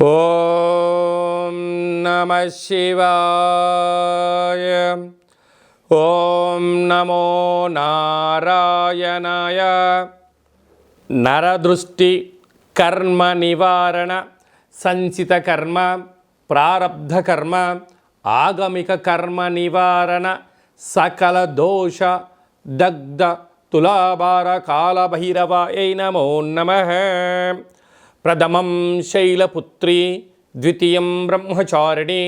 ఓం నమః శివాయ. ఓం నమో నారాయణాయ. నరదృష్టి కర్మ నివారణ, సంచిత కర్మ, ప్రారబ్ధ కర్మ, ఆగమిక కర్మ నివారణ, సకల దోష దగ్ధ తులాభార కాళభైరవాయ నమో నమః. ప్రథమం శైలపుత్రి, ద్వితీయం బ్రహ్మచారిణి,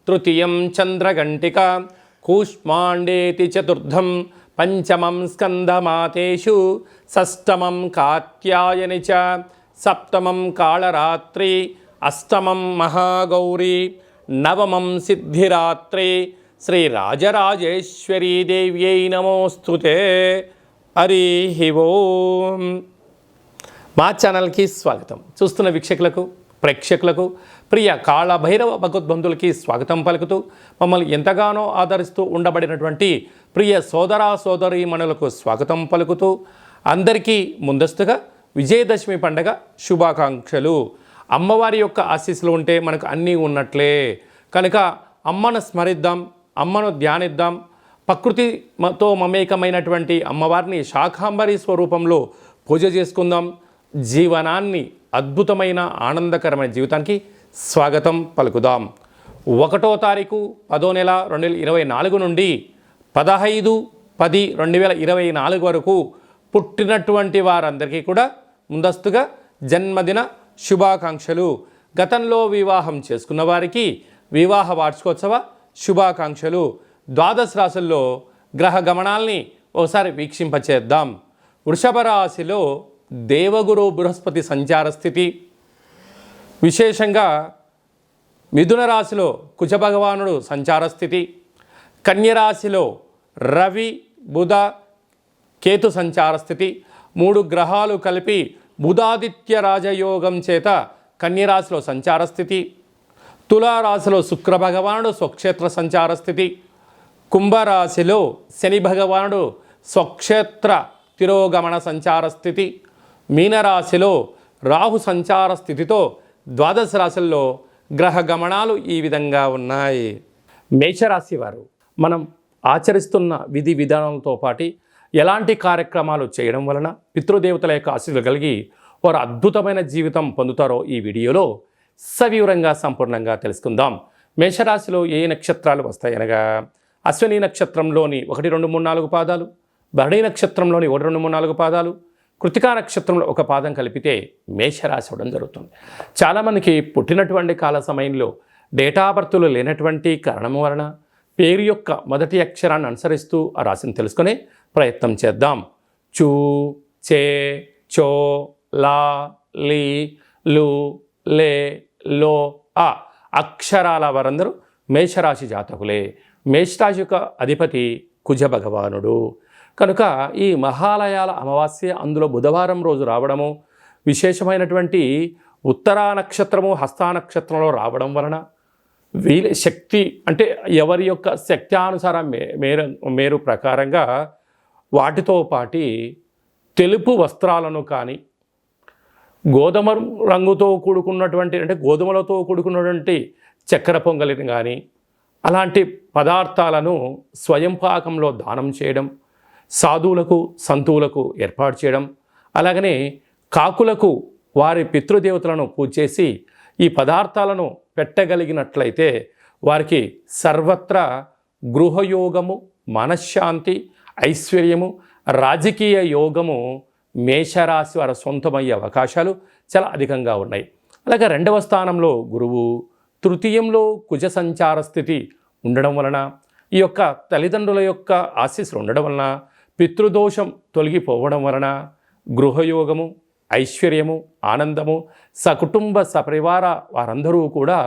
తృతీయం చంద్రఘంటిక, కూష్మాండేతి చతుర్థం, పంచమం స్కందమాతేషు, షష్టమం కాత్యాయని చ, సప్తమం కాళరాత్రి, అష్టమం మహాగౌరీ, నవమం సిద్ధిరాత్రి. శ్రీ రాజరాజేశ్వరీ దేవ్యై నమోస్తుతే. హరి ఓం. మా ఛానల్కి స్వాగతం. చూస్తున్న వీక్షకులకు, ప్రేక్షకులకు, ప్రియ కాళభైరవ భగవద్బంధులకి స్వాగతం పలుకుతూ, మమ్మల్ని ఎంతగానో ఆదరిస్తూ ఉండబడినటువంటి ప్రియ సోదరా సోదరీమణులకు స్వాగతం పలుకుతూ, అందరికీ ముందస్తుగా విజయదశమి పండగ శుభాకాంక్షలు. అమ్మవారి యొక్క ఆశీస్సులు ఉంటే మనకు అన్నీ ఉన్నట్లే కనుక అమ్మను స్మరిద్దాం, అమ్మను ధ్యానిద్దాం. ప్రకృతితో మమేకమైనటువంటి అమ్మవారిని శాకాంబరి స్వరూపంలో పూజ చేసుకుందాం. జీవనాన్ని అద్భుతమైన ఆనందకరమైన జీవితానికి స్వాగతం పలుకుదాం. 1వ తారీఖు 10వ నెల 2024 నుండి 15/10/2024 వరకు పుట్టినటువంటి వారందరికీ కూడా ముందస్తుగా జన్మదిన శుభాకాంక్షలు. గతంలో వివాహం చేసుకున్న వారికి వివాహ వార్షికోత్సవ శుభాకాంక్షలు. ద్వాదశ రాశుల్లో గ్రహ గమనాల్ని ఒకసారి వీక్షింపచేద్దాం. వృషభ రాశిలో దేవగురు బృహస్పతి సంచార స్థితి, విశేషంగా మిథున రాశిలో కుజభగవానుడు సంచార స్థితి, కన్యరాశిలో రవి బుధ కేతు సంచార స్థితి. 3 గ్రహాలు కలిపి బుధాదిత్య రాజయోగం చేత కన్యరాశిలో సంచార స్థితి. తులారాశిలో శుక్రభగవానుడు స్వక్షేత్ర సంచార స్థితి. కుంభరాశిలో శని భగవానుడు స్వక్షేత్ర తిరోగమన సంచార స్థితి. మీనరాశిలో రాహు సంచార స్థితితో ద్వాదశ రాశుల్లో గ్రహ గమనాలు ఈ విధంగా ఉన్నాయి. మేషరాశి వారు మనం ఆచరిస్తున్న విధి విధానంతో పాటు ఎలాంటి కార్యక్రమాలు చేయడం వలన పితృదేవతల యొక్క ఆశీస్సులు కలిగి వారు అద్భుతమైన జీవితం పొందుతారో ఈ వీడియోలో సవివరంగా సంపూర్ణంగా తెలుసుకుందాం. మేషరాశిలో ఏ నక్షత్రాలు వస్తాయనగా అశ్విని నక్షత్రంలోని 1, 2, 3, 4 పాదాలు, భరణి నక్షత్రంలోని 1, 2, 3, 4 పాదాలు, కృతికా నక్షత్రంలో 1 పాదం కలిపితే మేషరాశి అవడం జరుగుతుంది. చాలామందికి పుట్టినటువంటి కాల సమయంలో డేటా బర్తులు లేనటువంటి కారణం వలన పేరు యొక్క మొదటి అక్షరాన్ని అనుసరిస్తూ ఆ రాశిని తెలుసుకునే ప్రయత్నం చేద్దాం. చూ, చే, చో, లా, లీ, లు, లే, లో, ఆ అక్షరాల వారందరూ మేషరాశి జాతకులే. మేషరాశి యొక్క అధిపతి కుజ భగవానుడు కనుక ఈ మహాలయాల అమావాస్య అందులో బుధవారం రోజు రావడము, విశేషమైనటువంటి ఉత్తరా నక్షత్రము హస్తా నక్షత్రంలో రావడం వలన వీళ్ళ శక్తి అంటే ఎవరి యొక్క శక్త్యానుసారం మేరు ప్రకారంగా వాటితో పాటి తెలుపు వస్త్రాలను కానీ, గోధుమ రంగుతో కూడుకున్నటువంటి అంటే గోధుమలతో కూడుకున్నటువంటి చక్కెర పొంగలిని కానీ అలాంటి పదార్థాలను స్వయం పాకంలో దానం చేయడం, సాధువులకు సంతువులకు ఏర్పాటు చేయడం, అలాగనే కాకులకు వారి పితృదేవతలను పూజ చేసి ఈ పదార్థాలను పెట్టగలిగినట్లయితే వారికి సర్వత్రా గృహయోగము, మనశ్శాంతి, ఐశ్వర్యము, రాజకీయ యోగము మేషరాశి వారి సొంతమయ్యే అవకాశాలు చాలా అధికంగా ఉన్నాయి. అలాగే 2వ స్థానంలో గురువు, తృతీయంలో కుజ సంచార స్థితి ఉండడం వలన ఈ యొక్క తల్లిదండ్రుల యొక్క ఆశీస్సులు ఉండడం వలన పితృదోషం తొలగిపోవడం వలన గృహయోగము, ఐశ్వర్యము, ఆనందము, సకుటుంబ సపరివార వారందరూ కూడా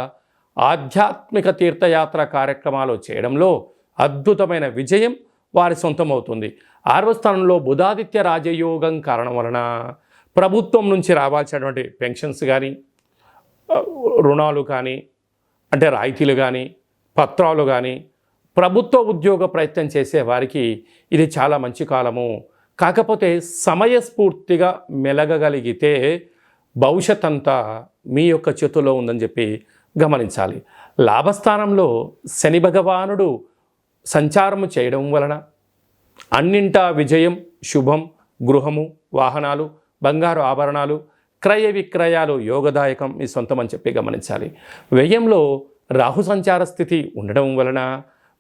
ఆధ్యాత్మిక తీర్థయాత్ర కార్యక్రమాలు చేయడంలో అద్భుతమైన విజయం వారి సొంతమవుతుంది. 6వ స్థానంలో బుధాదిత్య రాజయోగం కారణం వలన ప్రభుత్వం నుంచి రావాల్సినటువంటి పెన్షన్స్ కానీ, రుణాలు కానీ, అంటే రాయితీలు కానీ, పత్రాలు కానీ, ప్రభుత్వ ఉద్యోగ ప్రయత్నం చేసే వారికి ఇది చాలా మంచి కాలము. కాకపోతే సమయస్ఫూర్తిగా మెలగగలిగితే భవిష్యత్ అంతా మీ యొక్క చేతుల్లో ఉందని చెప్పి గమనించాలి. లాభస్థానంలో శని భగవానుడు సంచారము చేయడం వలన అన్నింటా విజయం, శుభం, గృహము, వాహనాలు, బంగారు ఆభరణాలు, క్రయ విక్రయాలు యోగదాయకం మీ సొంతం అని చెప్పి గమనించాలి. వ్యయంలో రాహు సంచార స్థితి ఉండడం వలన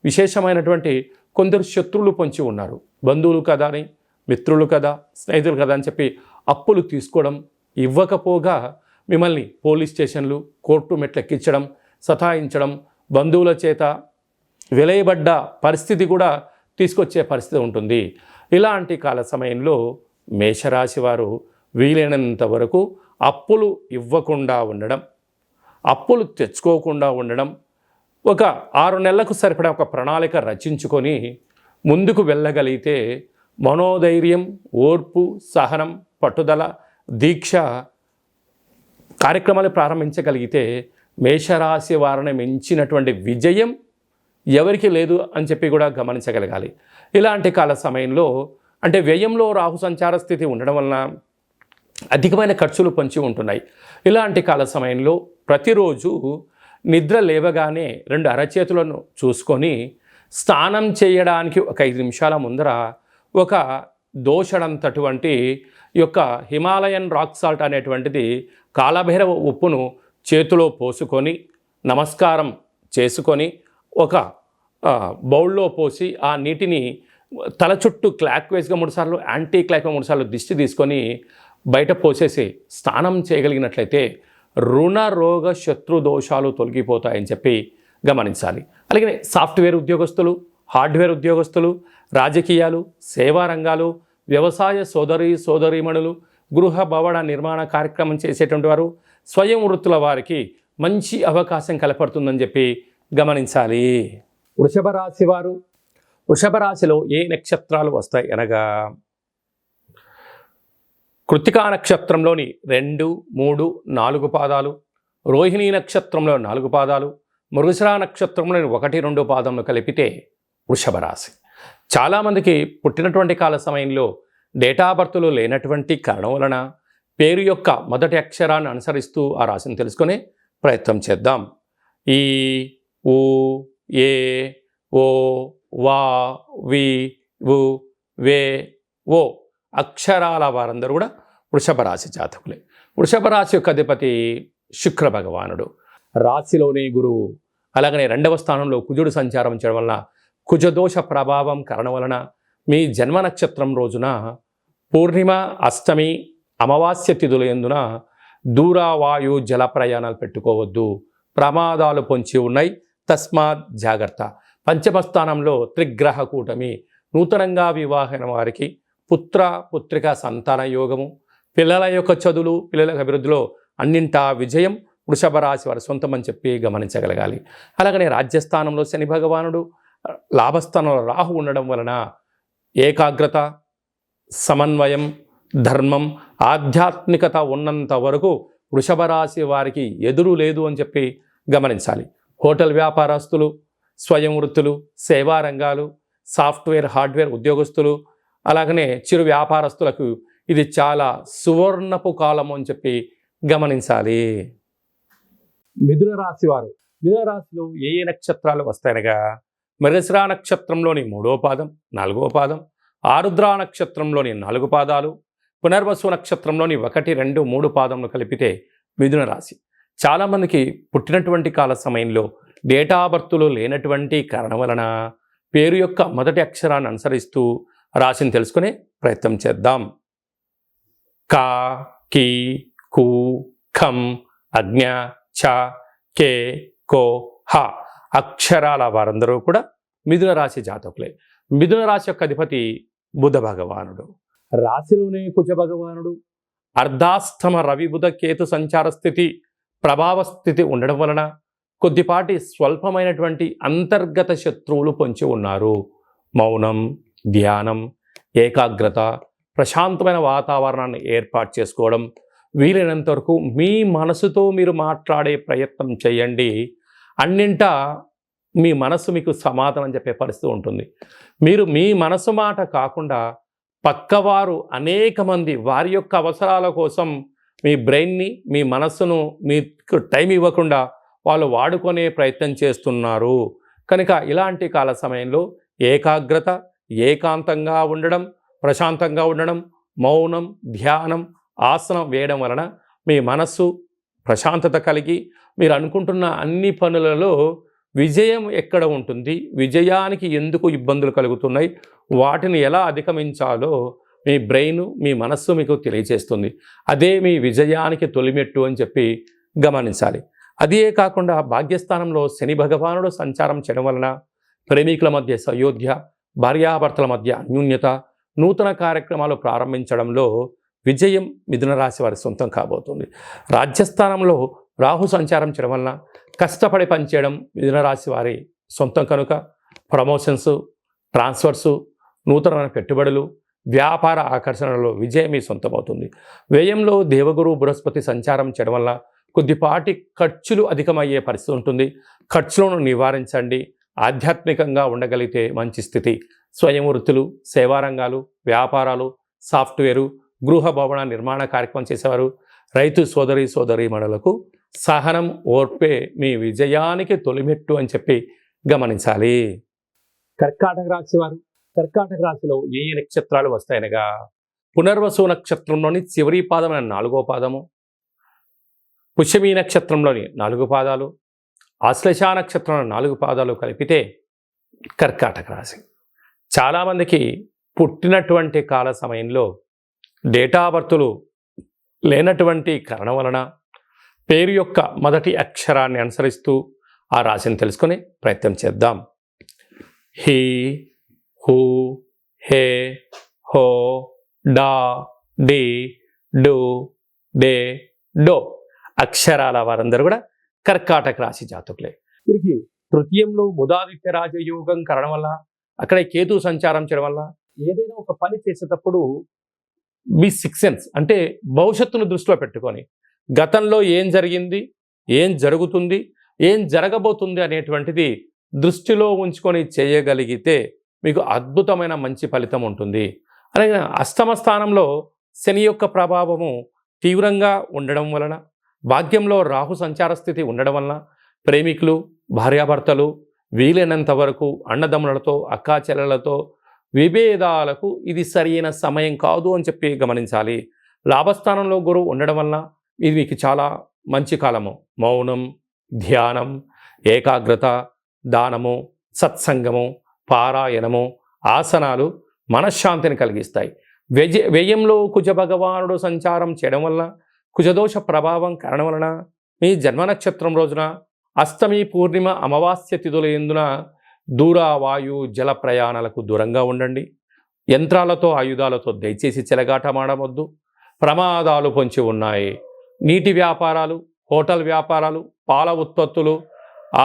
విశేషమైనటువంటి కొందరు శత్రువులు పొంచి ఉన్నారు. బంధువులు కదా అని, మిత్రులు కదా, స్నేహితులు కదా అని చెప్పి అప్పులు తీసుకోవడం, ఇవ్వకపోగా మిమ్మల్ని పోలీస్ స్టేషన్లు, కోర్టు మెట్లెక్కించడం, సతాయించడం, బంధువుల చేత వెలయబడ్డ పరిస్థితి కూడా తీసుకొచ్చే పరిస్థితి ఉంటుంది. ఇలాంటి కాల సమయంలో మేషరాశి వారు వీలైనంత వరకు అప్పులు ఇవ్వకుండా ఉండడం, అప్పులు తెచ్చుకోకుండా ఉండడం, ఒక 6 నెలలకు సరిపడా ఒక ప్రణాళిక రచించుకొని ముందుకు వెళ్ళగలిగితే మనోధైర్యం, ఓర్పు, సహనం, పట్టుదల, దీక్ష కార్యక్రమాలు ప్రారంభించగలిగితే మేషరాశి వారిని మించినటువంటి విజయం ఎవరికి లేదు అని చెప్పి కూడా గమనించగలగాలి. ఇలాంటి కాల సమయంలో అంటే వ్యయంలో రాహు సంచార స్థితి ఉండడం వలన అధికమైన ఖర్చులు పొంచి ఉంటున్నాయి. ఇలాంటి కాల సమయంలో ప్రతిరోజు నిద్ర లేవగానే 2 అరచేతులను చూసుకొని స్నానం చేయడానికి ఒక 5 నిమిషాల ముందర ఒక దోషడంతటువంటి యొక్క హిమాలయన్ రాక్ సాల్ట్ అనేటువంటిది కాలభైరవ ఉప్పును చేతిలో పోసుకొని నమస్కారం చేసుకొని ఒక బౌల్లో పోసి ఆ నీటిని తల చుట్టూ క్లాక్ వైజ్గా 3 సార్లు, యాంటీ క్లాక్గా 3 సార్లు దిష్టి తీసుకొని బయట పోసేసి స్నానం చేయగలిగినట్లయితే రుణ రోగ శత్రు దోషాలు తొలగిపోతాయని చెప్పి గమనించాలి. అలాగే సాఫ్ట్వేర్ ఉద్యోగస్తులు, హార్డ్వేర్ ఉద్యోగస్తులు, రాజకీయాలు, సేవా రంగాలు, వ్యవసాయ సోదరీమణులు, గృహ భవన నిర్మాణ కార్యక్రమం చేసేటువంటి వారు, స్వయం వృత్తుల వారికి మంచి అవకాశం కలపడుతుందని చెప్పి గమనించాలి. వృషభ రాశి వారు, వృషభ రాశిలో ఏ నక్షత్రాలు వస్తాయి అనగా కృత్తికా నక్షత్రంలోని 2, 3, 4 పాదాలు, రోహిణీ నక్షత్రంలో 4 పాదాలు, మృగశిర నక్షత్రంలోని 1, 2 పాదములు కలిపితే వృషభ రాశి. చాలామందికి పుట్టినటువంటి కాల సమయంలో డేటా బర్త్లు లేనటువంటి కారణం వలన పేరు యొక్క మొదటి అక్షరాన్ని అనుసరిస్తూ ఆ రాశిని తెలుసుకునే ప్రయత్నం చేద్దాం. ఈ, ఊ, ఏ, ఓ, వా, వి, వు, వే, ఓ అక్షరాల వారందరూ కూడా వృషభ రాశి జాతకులే. వృషభ రాశి యొక్క అధిపతి శుక్ర భగవానుడు, రాశిలోని గురువు, అలాగనే 2వ స్థానంలో కుజుడు సంచారం చేయడం వలన కుజదోష ప్రభావం కారణం వలన మీ జన్మ నక్షత్రం రోజున పూర్ణిమ, అష్టమి, అమావాస్య తిథుల యందున దూరవాయు జల ప్రయాణాలు పెట్టుకోవద్దు, ప్రమాదాలు పొంచి ఉన్నాయి, తస్మాత్ జాగ్రత్త. 5వ స్థానంలో త్రిగ్రహ కూటమి, నూతనంగా వివాహమైన వారికి పుత్ర పుత్రిక సంతాన యోగము, పిల్లల యొక్క చదువులు, పిల్లల అభివృద్ధిలో అన్నింటా విజయం వృషభ రాశి వారి సొంతం అని చెప్పి గమనించగలగాలి. అలాగనే రాజ్యస్థానంలో శని భగవానుడు, లాభస్థానంలో రాహు ఉండడం వలన ఏకాగ్రత, సమన్వయం, ధర్మం, ఆధ్యాత్మికత ఉన్నంత వరకు వృషభ రాశి వారికి ఎదురు లేదు అని చెప్పి గమనించాలి. హోటల్ వ్యాపారస్తులు, స్వయం వృత్తులు, సేవా రంగాలు, సాఫ్ట్వేర్, హార్డ్వేర్ ఉద్యోగస్తులు, అలాగనే చిరు వ్యాపారస్తులకు ఇది చాలా సువర్ణపు కాలము అని చెప్పి గమనించాలి. మిథున రాశి వారు, మిథున రాశిలో ఏ ఏ నక్షత్రాలు వస్తాయనగా మృగశిర నక్షత్రంలోని 3వ పాదం, 4వ పాదం, ఆరుద్ర నక్షత్రంలోని 4 పాదాలు, పునర్వసు నక్షత్రంలోని 1, 2, 3 పాదములు కలిపితే మిథున రాశి. చాలామందికి పుట్టినటువంటి కాల సమయంలో డేటా బర్త్లు లేనటువంటి కారణం వలన పేరు యొక్క మొదటి అక్షరాన్ని అనుసరిస్తూ రాశిని తెలుసుకునే ప్రయత్నం చేద్దాం. కా, కీ, కు, ఖం, అజ్ఞ, ఛ, కే, కో, హ అక్షరాల వారందరూ కూడా మిథున రాశి జాతకులే. మిథున రాశి యొక్క అధిపతి బుధ భగవానుడు, రాశిలోనే కుజ భగవానుడు, అర్ధాష్టమ రవి బుధ కేతు సంచార స్థితి, ప్రభావ స్థితి ఉండడం వలన కొద్దిపాటి స్వల్పమైనటువంటి అంతర్గత శత్రువులు పొంచి ఉన్నారు. మౌనం, ధ్యానం, ఏకాగ్రత, ప్రశాంతమైన వాతావరణాన్ని ఏర్పాటు చేసుకోవడం, వీలైనంత వరకు మీ మనసుతో మీరు మాట్లాడే ప్రయత్నం చేయండి. అన్నింటా మీ మనసు మీకు సమాధానం చెప్పే పరిస్థితి ఉంటుంది. మీరు మీ మనసు మాట కాకుండా పక్కవారు అనేక మంది వారి యొక్క అవసరాల కోసం మీ బ్రెయిన్ని, మీ మనస్సును మీకు టైం ఇవ్వకుండా వాళ్ళు వాడుకునే ప్రయత్నం చేస్తున్నారు. కనుక ఇలాంటి కాల సమయంలో ఏకాగ్రత, ఏకాంతంగా ఉండడం, ప్రశాంతంగా ఉండడం, మౌనం, ధ్యానం, ఆసనం వేయడం వలన మీ మనస్సు ప్రశాంతత కలిగి మీరు అనుకుంటున్న అన్ని పనులలో విజయం ఎక్కడ ఉంటుంది, విజయానికి ఎందుకు ఇబ్బందులు కలుగుతున్నాయి, వాటిని ఎలా అధిగమించాలో మీ బ్రెయిన్, మీ మనస్సు మీకు తెలియజేస్తుంది. అదే మీ విజయానికి తొలిమెట్టు అని చెప్పి గమనించాలి. అదే కాకుండా భాగ్యస్థానంలో శని భగవానుడు సంచారం చేయడం వలన ప్రేమికుల మధ్య సయోధ్య, భార్యాభర్తల మధ్య అన్యోన్యత, నూతన కార్యక్రమాలు ప్రారంభించడంలో విజయం మిథున రాశి వారి సొంతం కాబోతుంది. రాజ్యస్థానంలో రాహు సంచారం చేయడం వలన కష్టపడి పనిచేయడం మిథున రాశి వారి సొంతం కనుక ప్రమోషన్స్, ట్రాన్స్ఫర్సు, నూతనమైన పెట్టుబడులు, వ్యాపార ఆకర్షణలో విజయం మీ సొంతమవుతుంది. వ్యయంలో దేవగురు బృహస్పతి సంచారం చేయడం వల్ల కొద్దిపాటి ఖర్చులు అధికమయ్యే పరిస్థితి ఉంటుంది. ఖర్చులను నివారించండి. ఆధ్యాత్మికంగా ఉండగలిగితే మంచి స్థితి. స్వయం వృత్తులు, సేవారంగాలు, వ్యాపారాలు, సాఫ్ట్వేరు, గృహ భవన నిర్మాణ కార్యక్రమం చేసేవారు, రైతు సోదరీమణులకు సహనం, ఓర్పే మీ విజయానికి తొలిమెట్టు అని చెప్పి గమనించాలి. కర్కాటక రాశి వారు, కర్కాటక రాశిలో ఏ నక్షత్రాలు వస్తాయనగా పునర్వసు నక్షత్రంలోని చివరి పాదమైన 4వ పాదము, పుష్యమీ నక్షత్రంలోని 4 పాదాలు, ఆశ్లేష నక్షత్రంలో 4 పాదాలు కలిపితే కర్కాటక రాశి. చాలామందికి పుట్టినటువంటి కాల సమయంలో డేటా బర్తులు లేనటువంటి కారణం వలన పేరు యొక్క మొదటి అక్షరాన్ని అనుసరిస్తూ ఆ రాశిని తెలుసుకునే ప్రయత్నం చేద్దాం. హీ, హూ, హే, హో, డా, డి, డు, డే, డో అక్షరాల వారందరూ కూడా కర్కాటక రాశి జాతకులే. వీరికి తృతీయంలో బుధాదిత్య రాజయోగం కారణం వల్ల, అక్కడ కేతు సంచారం చేయడం వల్ల ఏదైనా ఒక పని చేసేటప్పుడు మీ సిక్స్ సెన్స్ అంటే భవిష్యత్తును దృష్టిలో పెట్టుకొని గతంలో ఏం జరిగింది, ఏం జరుగుతుంది, ఏం జరగబోతుంది అనేటువంటిది దృష్టిలో ఉంచుకొని చేయగలిగితే మీకు అద్భుతమైన మంచి ఫలితం ఉంటుంది. అలాగే అష్టమ స్థానంలో శని యొక్క ప్రభావము తీవ్రంగా ఉండడం వలన, భాగ్యంలో రాహు సంచార స్థితి ఉండడం వలన ప్రేమికులు, భార్యాభర్తలు వీలైనంత వరకు అన్నదమ్ములతో, అక్కా చెల్లెలతో విభేదాలకు ఇది సరైన సమయం కాదు అని చెప్పి గమనించాలి. లాభస్థానంలో గురువు ఉండడం వలన ఇది మీకు చాలా మంచి కాలము. మౌనం, ధ్యానం, ఏకాగ్రత, దానము, సత్సంగము, పారాయణము, ఆసనాలు మనశ్శాంతిని కలిగిస్తాయి. వ్యయంలో కుజ భగవానుడు సంచారం చేయడం వలన, కుజదోష ప్రభావం కారణం వలన మీ జన్మ నక్షత్రం రోజున అష్టమి, పూర్ణిమ, అమావాస్య తిథుల యందున దూర, వాయు, జల ప్రయాణాలకు దూరంగా ఉండండి. యంత్రాలతో, ఆయుధాలతో దయచేసి చెలగాటమాడవద్దు. ప్రమాదాలు పొంచి ఉన్నాయి. నీటి వ్యాపారాలు, హోటల్ వ్యాపారాలు, పాల ఉత్పత్తులు,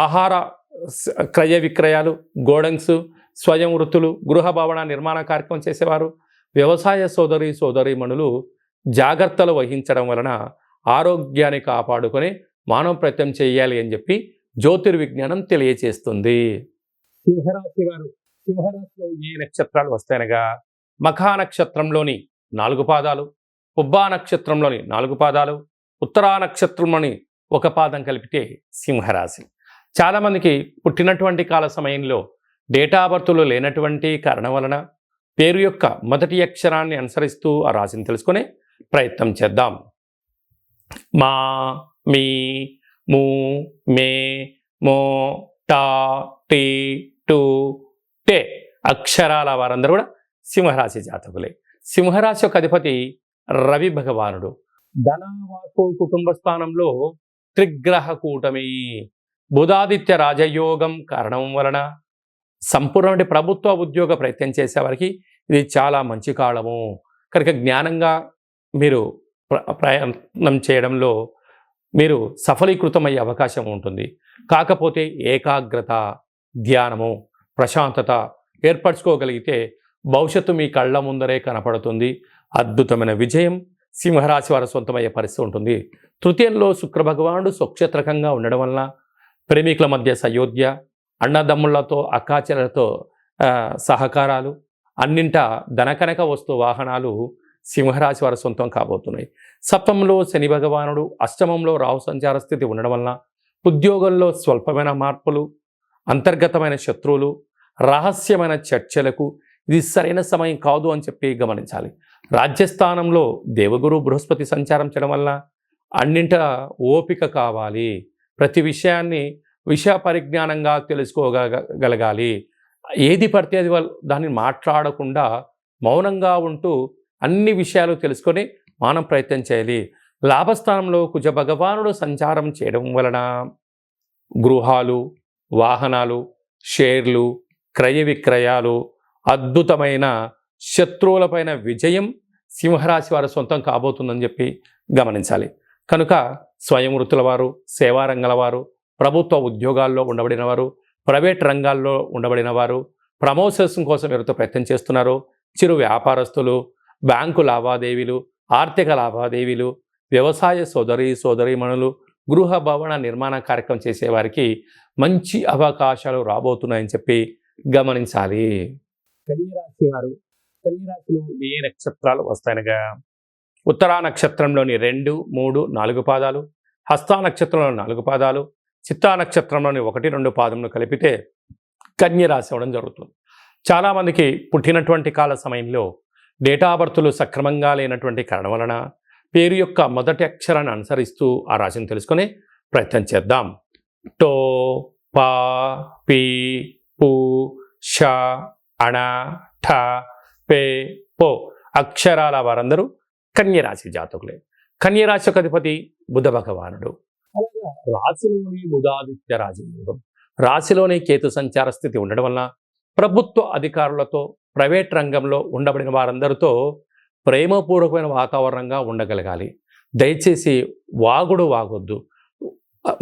ఆహార క్రయ విక్రయాలు, గోడౌన్స్, స్వయం వృత్తులు, గృహ భవన నిర్మాణ కార్యక్రమం చేసేవారు, వ్యవసాయ సోదరీమణులు జాగ్రత్తలు వహించడం వలన ఆరోగ్యాన్ని కాపాడుకొని మానవ ప్రయత్నం చేయాలి అని చెప్పి జ్యోతిర్విజ్ఞానం తెలియచేస్తుంది. సింహరాశి వారు, సింహరాశిలో ఏ నక్షత్రాలు వస్తాయనగా మఖా నక్షత్రంలోని 4 పాదాలు, పుబ్బా నక్షత్రంలోని 4 పాదాలు, ఉత్తరా నక్షత్రంలోని 1 పాదం కలిపితే సింహరాశి. చాలామందికి పుట్టినటువంటి కాల సమయంలో డేటా బర్తులు లేనటువంటి కారణం వలన పేరు యొక్క మొదటి అక్షరాన్ని అనుసరిస్తూ ఆ రాశిని తెలుసుకునే ప్రయత్నం చేద్దాం. మా, మీ, ము, మే, మో, టా, టీ, టు, టే అక్షరాల వారందరూ కూడా సింహరాశి జాతకులే. సింహరాశి యొక్క అధిపతి రవి భగవానుడు. ధనవాకు కుటుంబ స్థానంలో త్రిగ్రహ కూటమి, బుధాదిత్య రాజయోగం కారణం వలన సంపూర్ణ ప్రభుత్వ ఉద్యోగ ప్రయత్నం చేసేవారికి ఇది చాలా మంచి కాలము. కనుక జ్ఞానంగా మీరు ప్రయత్నం చేయడంలో మీరు సఫలీకృతమయ్యే అవకాశం ఉంటుంది. కాకపోతే ఏకాగ్రత, ధ్యానము, ప్రశాంతత ఏర్పరచుకోగలిగితే భవిష్యత్తు మీ కళ్ళ ముందరే కనపడుతుంది. అద్భుతమైన విజయం సింహరాశి వారి సొంతమయ్యే పరిస్థితి ఉంటుంది. తృతీయంలో శుక్రభగవానుడు స్వక్షేత్రకంగా ఉండడం వలన ప్రేమికుల మధ్య సయోధ్య, అన్నదమ్ములతో, అక్కాచెల్లెలతో సహకారాలు, అన్నింట ధనకనక వస్తు వాహనాలు సింహరాశి వారి సొంతం కాబోతున్నాయి. సప్తమంలో శని భగవానుడు, అష్టమంలో రాహు సంచార స్థితి ఉండడం వలన ఉద్యోగంలో స్వల్పమైన మార్పులు, అంతర్గతమైన శత్రువులు, రహస్యమైన చర్చలకు ఇది సరైన సమయం కాదు అని చెప్పి గమనించాలి. రాజ్యస్థానంలో దేవగురు బృహస్పతి సంచారం చేయడం వల్ల అన్నింట ఓపిక కావాలి. ప్రతి విషయాన్ని విషయ పరిజ్ఞానంగా తెలుసుకోగలగాలి. ఏది పడితే అది దాన్ని మాట్లాడకుండా మౌనంగా ఉంటూ అన్ని విషయాలు తెలుసుకొని మనం ప్రయత్నం చేయాలి. లాభస్థానంలో కుజ భగవానుడు సంచారం చేయడం వలన గృహాలు, వాహనాలు, షేర్లు, క్రయ విక్రయాలు, అద్భుతమైన శత్రువులపైన విజయం సింహరాశి వారి సొంతం కాబోతుందని చెప్పి గమనించాలి. కనుక స్వయం వృత్తుల వారు, సేవారంగాల వారు, ప్రభుత్వ ఉద్యోగాల్లో ఉండబడిన వారు, ప్రైవేట్ రంగాల్లో ఉండబడిన వారు, ప్రమోషన్స్ కోసం ఎవరితో ప్రయత్నం చేస్తున్నారో, చిరు వ్యాపారస్తులు, బ్యాంకు లావాదేవీలు, ఆర్థిక లావాదేవీలు, వ్యవసాయ సోదరీమణులు, గృహ భవన నిర్మాణ కార్యక్రమం చేసేవారికి మంచి అవకాశాలు రాబోతున్నాయని చెప్పి గమనించాలి. కన్యరాశి వారు, కన్యరాశిలో ఏ నక్షత్రాలు వస్తాయనగా ఉత్తరా నక్షత్రంలోని 2, 3, 4 పాదాలు, హస్తా నక్షత్రంలోని 4 పాదాలు, చిత్తా నక్షత్రంలోని 1, 2 పాదములు కలిపితే కన్యరాశి అవ్వడం జరుగుతుంది. చాలామందికి పుట్టినటువంటి కాల సమయంలో డేటా బర్తులు సక్రమంగా లేనటువంటి కారణం వలన పేరు యొక్క మొదటి అక్షరాన్ని అనుసరిస్తూ ఆ రాశిని తెలుసుకునే ప్రయత్నం చేద్దాం. టో, పా, పీ, పు, ష, అణ, ఠ, పే, పో అక్షరాల వారందరూ కన్యరాశి జాతకులే. కన్యరాశి యొక్క అధిపతి బుధ భగవానుడు. అలాగే రాశిలోని బుధాదిత్య రాజయోగం, రాశిలోని కేతు సంచార స్థితి ఉండడం వలన ప్రభుత్వ అధికారులతో, ప్రైవేట్ రంగంలో ఉండబడిన వారందరితో ప్రేమపూర్వకమైన వాతావరణంగా ఉండగలగాలి. దయచేసి వాగొద్దు.